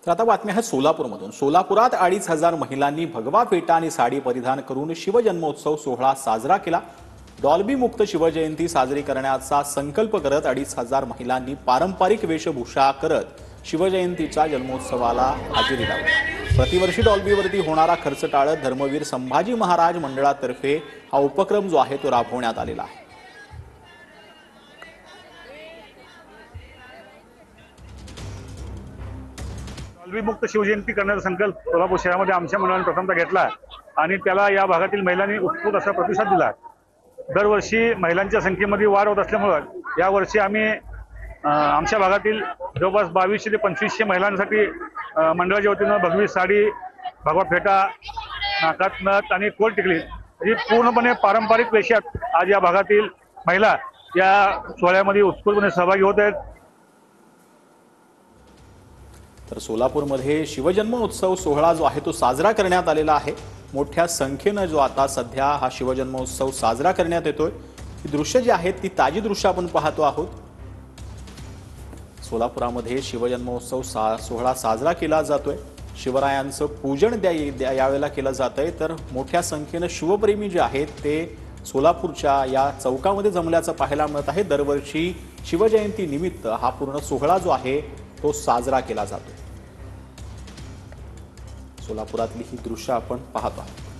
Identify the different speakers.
Speaker 1: तर आता बातमी आहे सोलापूरमधून। सोलापुरात 2,500 महिलांनी भगवा फेटा आणि साडी परिधान करून शिवजन्मोत्सव सोहळा साजरा केला। डॉल्बी मुक्त शिवजयंती साजरी करण्याचा संकल्प करत 2,500 महिलांनी पारंपरिक वेशभूषा करत शिवजयंतीच्या जन्मोत्सवाला हजेरी लावली। प्रतिवर्षी डॉल्बीवरती होणारा खर्च टाळत धर्मवीर संभाजी महाराज मंडळातर्फे हा उपक्रम जो आहे तो राबवण्यात आलेला आहे।
Speaker 2: डॉल्बी मुक्त शिवजयंती करण्याचा संकल्प सोलापूर शहरामध्ये आमच्या मंडळाने प्रथमतः घेतला आणि त्याला या भागातील महिलांनी उत्स्फूर्त असा प्रतिसाद दिला। दरवर्षी महिलांच्या संख्येमध्ये वाढ होत असल्यामुळे यावर्षी आम्ही आमच्या भागातील जवळपास 2200 ते 2500 महिलांसाठी मंडळाच्या वतीनं भगवी साडी, भगवा फेटा, नाकात नथ आणि कोल टिकली ही पूर्णपणे पारंपरिक वेशात आज या भागातील महिला या सोहळ्यामध्ये उत्स्फूर्तपणे सहभागी होत आहेत।
Speaker 1: तर सोलापूरमध्ये शिवजन्मोत्सव सोहळा जो आहे तो साजरा करण्यात आलेला आहे। मोठ्या संख्येने जो आता सध्या हा शिवजन्मोत्सव साजरा करण्यात येतोय। ही दृश्य जी आहेत ती ताजी दृश्य आपण पाहतो आहोत। सोलापुरामध्ये शिवजन्मोत्सव सोहळा साजरा केला जातोय। शिवरायांचं पूजन यावेळेला केलं जातंय। तर मोठ्या संख्येने शिवप्रेमी जे आहेत ते सोलापूरच्या या चौकामध्ये जमल्याचं पाहायला मिळत आहे। दरवर्षी शिवजयंती निमित्त हा पूर्ण सोहळा जो आहे तो साजरा केला जातो। सोलापुरातली ही दृश्य आपण पाहतो आहोत।